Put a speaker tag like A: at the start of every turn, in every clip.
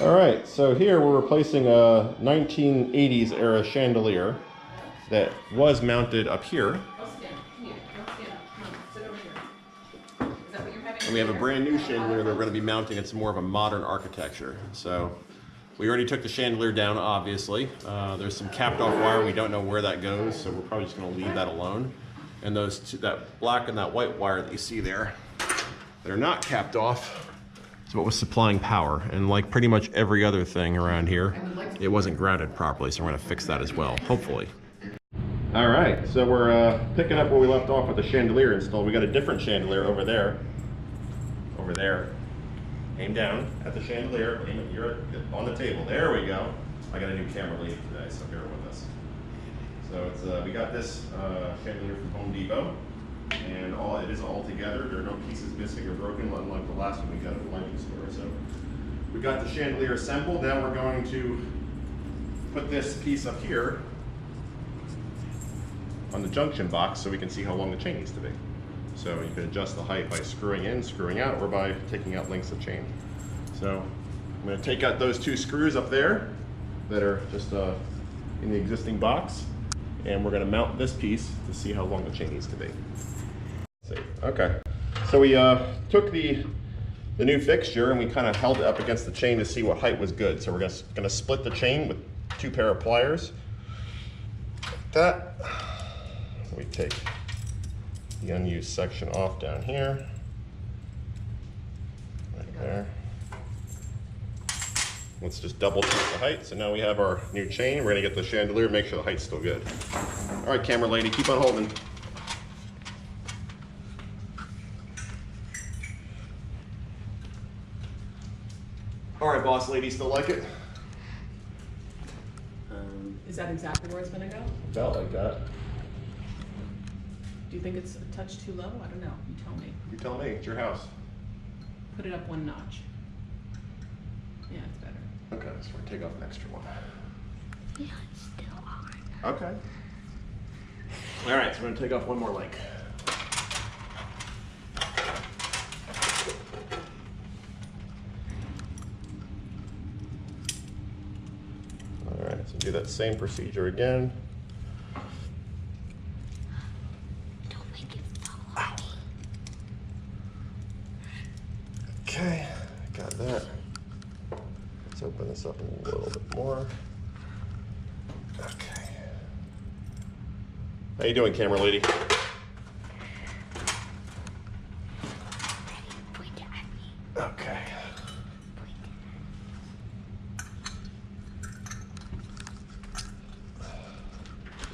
A: All right, so here we're replacing a 1980s era chandelier that was mounted up here. And we have a brand new chandelier that we're going to be mounting. It's more of a modern architecture. So we already took the chandelier down, obviously. There's some capped off wire. We don't know where that goes, so we're probably just going to leave that alone. And those two, that black and that white wire that you see there, that are not capped off, is what was supplying power. And like pretty much every other thing around here, it wasn't grouted properly, so we're going to fix that as well, hopefully. All right, so we're picking up where we left off with the chandelier install. We got a different chandelier over there. Over there. Aim down at the chandelier. Aim, you're on the table. There we go. I got a new camera lady today, so bear with us. So it's we got this chandelier from Home Depot, and it is all together. There are no pieces missing or broken, unlike the last one we got at the lighting store. So we got the chandelier assembled. Now we're going to put this piece up here on the junction box so we can see how long the chain needs to be. So you can adjust the height by screwing in, screwing out, or by taking out lengths of chain. So I'm going to take out those two screws up there that are just in the existing box, and we're going to mount this piece to see how long the chain needs to be. Let's see. Okay. So we took the new fixture and we kind of held it up against the chain to see what height was good. So we're going to split the chain with 2 pair of pliers. Like that. We take the unused section off down here, right there. Let's just double check the height. So now we have our new chain. We're gonna get the chandelier, make sure the height's still good. All right, camera lady, keep on holding. All right, boss lady, still like it?
B: Is that exactly where it's gonna go?
A: About like that.
B: Do you think it's a touch too low? I don't know. You tell me.
A: You tell me, it's your house.
B: Put it up 1 notch. Yeah, it's better.
A: Okay, so we're gonna take off an extra one.
C: Yeah, it's still on.
A: Okay. All right, so we're gonna take off one more link. All right, so do that same procedure again.
C: Don't make it fall off.
A: Okay, got that. Let's open this up a little bit more. Okay. How you doing, camera lady?
C: Point it at me.
A: Okay.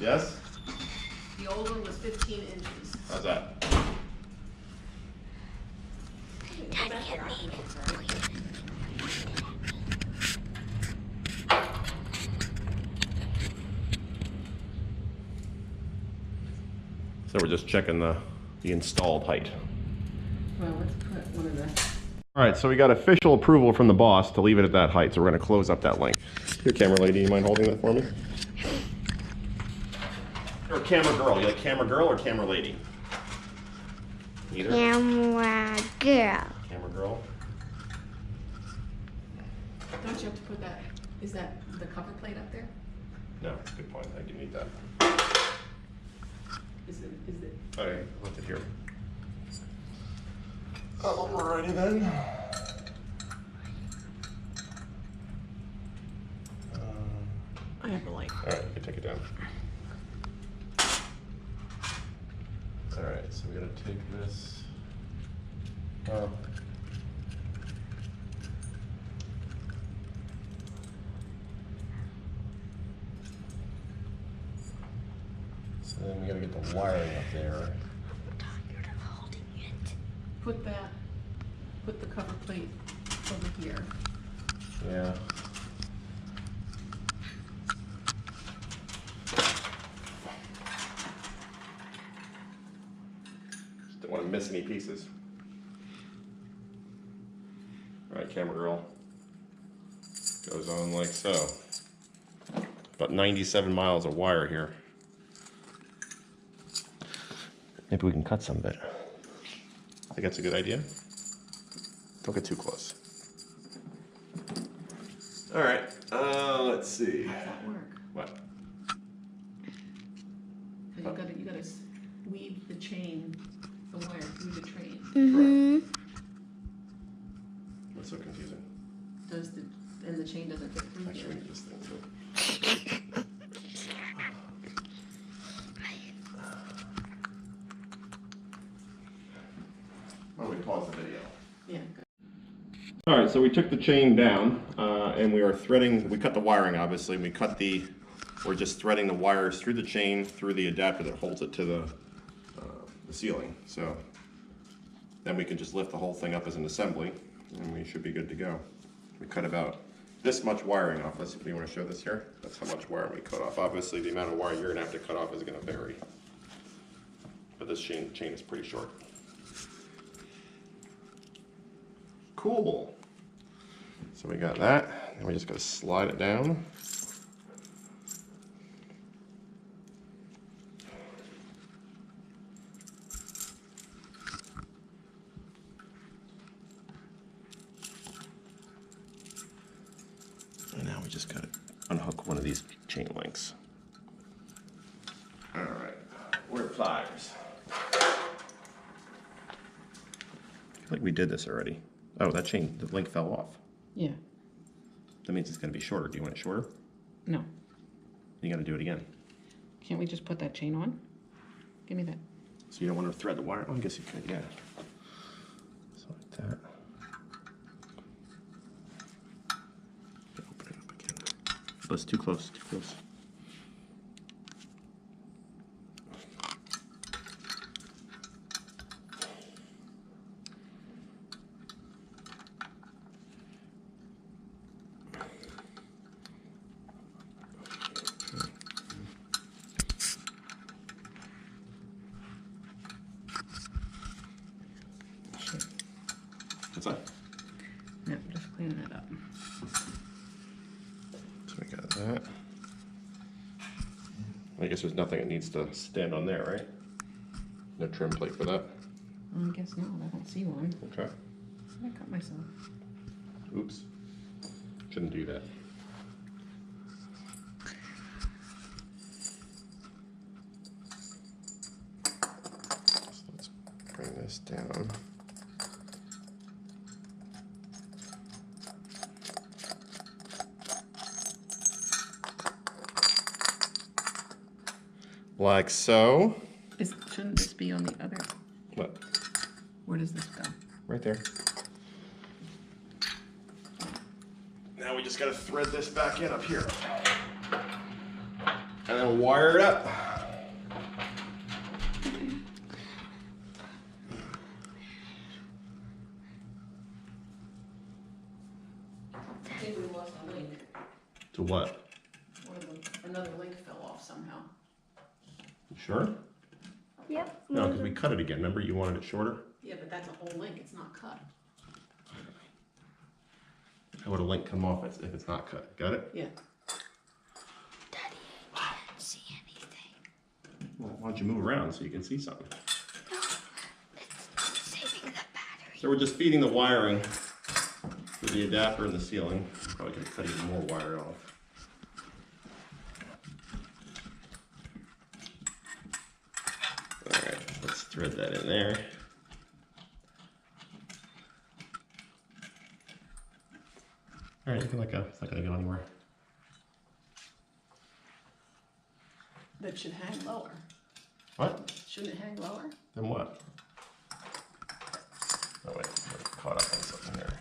A: Yes?
B: The old one was 15 inches.
A: How's that?
C: Daddy, get me.
A: So we're just checking the installed height.
B: Well, let's put one of the...
A: All right, so we got official approval from the boss to leave it at that height, so we're gonna close up that link. Here, camera lady, you mind holding that for me? Or camera girl, you like camera girl or camera lady? Either?
C: Camera girl.
A: Camera girl.
B: Don't you have to put that... Is that the cover plate up there?
A: No, that's a good point, I do need that.
B: Is it...
A: All right, left it here. Alrighty then.
B: I have the light.
A: All right, you can take it down. All right, so we gotta take this. So then we gotta get the wiring up there.
C: You're holding it.
B: Put the cover plate over here.
A: Yeah. Just don't want to miss any pieces. All right, camera girl. Goes on like so. About 97 miles of wire here. Maybe we can cut some of it. I think that's a good idea. Don't get too close. All right, let's see.
B: How does that work?
A: What?
B: Because you gotta weave the chain, the wire through the train.
C: Mm-hmm.
A: That's so confusing.
B: And the chain doesn't fit through
A: Actually,
B: here.
A: we need this thing too. Why don't we pause the video?
B: Yeah. Good.
A: All right, so we took the chain down and we are threading, we cut the wiring obviously, and we're just threading the wires through the chain, through the adapter that holds it to the ceiling. So then we can just lift the whole thing up as an assembly and we should be good to go. We cut about this much wiring off. Let's see if you want to show this here. That's how much wire we cut off. Obviously the amount of wire you're gonna have to cut off is gonna vary. But this chain is pretty short. Cool. So we got that, and we just gotta slide it down. And now we just gotta unhook one of these chain links. All right, where are pliers? I feel like we did this already. Oh, that chain, the link fell off.
B: Yeah.
A: That means it's gonna be shorter. Do you want it shorter?
B: No.
A: You gotta do it again.
B: Can't we just put that chain on? Give me that.
A: So you don't want to thread the wire? Oh, I guess you could, yeah. So like that. Open it up again. Oh, it's too close, too close. What's that?
B: Yeah, just cleaning it up.
A: So we got that. I guess there's nothing that needs to stand on there, right? No trim plate for that?
B: I guess not. I don't see one.
A: Okay.
B: I cut myself.
A: Oops. Shouldn't do that. So let's bring this down. Like so.
B: Shouldn't this be on the other?
A: What?
B: Where does this go?
A: Right there. Now we just gotta thread this back in up here. And then wire it up.
B: I think we lost a link.
A: To what?
B: Another link fell off somehow.
A: You sure?
C: Yep.
A: No, because we cut it again. Remember you wanted it shorter?
B: Yeah, but that's a whole link. It's not cut.
A: How would a link come off if it's not cut? Got it?
B: Yeah.
C: Daddy, I can't see anything.
A: Well, why don't you move around so you can see something?
C: No, it's saving the battery.
A: So we're just feeding the wiring for the adapter in the ceiling. Probably could cut even more wire off. Alright, let's thread that in there. Alright, you can let go. It's not going to go anywhere.
B: That should hang lower.
A: What?
B: Shouldn't it hang lower?
A: Then what? Oh wait, we're caught up on something here.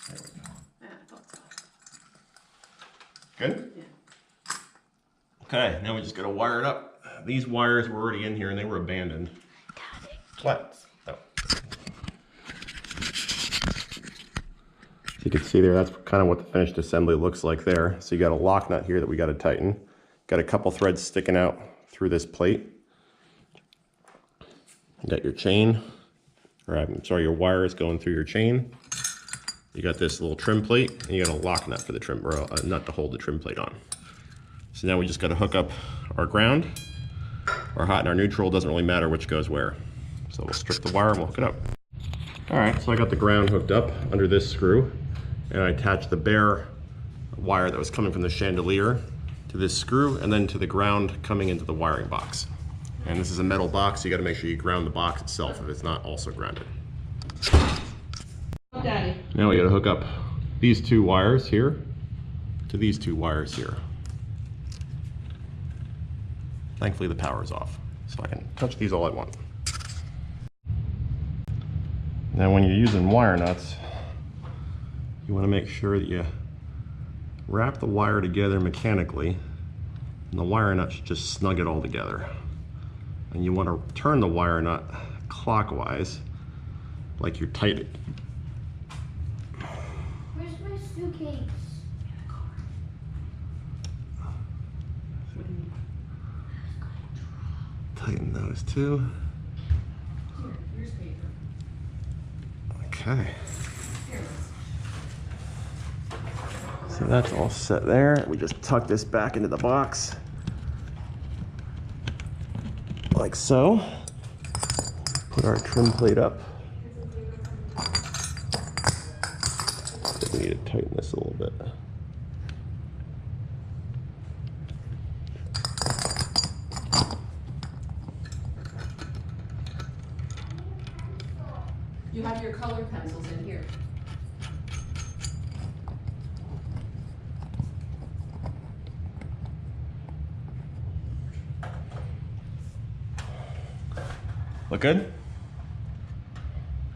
A: There we go.
B: Yeah, I thought so.
A: Good?
B: Yeah.
A: Okay, now we just gotta wire it up. These wires were already in here and they were abandoned.
C: Daddy.
A: What? Oh. So you can see there, that's kind of what the finished assembly looks like there. So you got a lock nut here that we gotta tighten. Got a couple threads sticking out through this plate. You got your chain, or I'm sorry, your wire is going through your chain. You got this little trim plate, and you got a lock nut for the trim, or a nut to hold the trim plate on. So now we just got to hook up our ground. Our hot and our neutral, doesn't really matter which goes where. So we'll strip the wire and we'll hook it up. All right, so I got the ground hooked up under this screw, and I attached the bare wire that was coming from the chandelier to this screw, and then to the ground coming into the wiring box. And this is a metal box, so you got to make sure you ground the box itself if it's not also grounded.
B: Daddy.
A: Now we got to hook up these two wires here to these two wires here. Thankfully the power is off, so I can touch these all I want. Now when you're using wire nuts, you want to make sure that you wrap the wire together mechanically, and the wire nut should just snug it all together. And you want to turn the wire nut clockwise, like you're tightening.
C: Where's my suitcase?
A: Tighten those two.
B: Here's paper.
A: Okay. So that's all set there. We just tuck this back into the box. Like so. Put our trim plate up. I think we need to tighten this a little bit.
B: You have your color pencils in here.
A: Look good?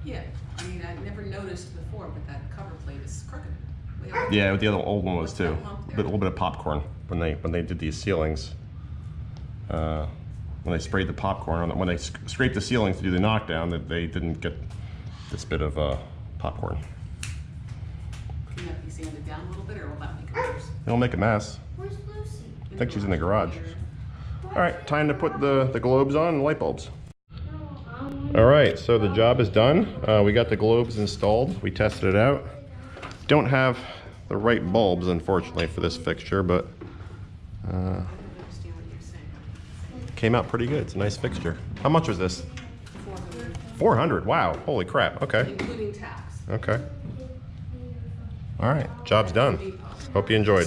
B: Yeah, I mean, I never noticed before, but that cover plate is crooked.
A: Yeah, the other old one was too. A little bit of popcorn when they did these ceilings. When they sprayed the popcorn on it, when they scraped the ceilings to do the knockdown, that they didn't get this bit of popcorn.
B: Can that be sanded down a little bit, or will that make it worse?
A: It'll make a mess.
C: Where's Lucy?
A: I think she's in the garage. All right, time to put the globes on and light bulbs. All right, so the job is done. We got the globes installed. We tested it out. Don't have the right bulbs, unfortunately, for this fixture, but
B: I don't understand what you're saying.
A: came out pretty good. It's a nice fixture. How much was this?
B: 400,
A: 400. Wow. Holy crap. Okay.
B: including tax.
A: Okay. All right. Job's done. Hope you enjoyed.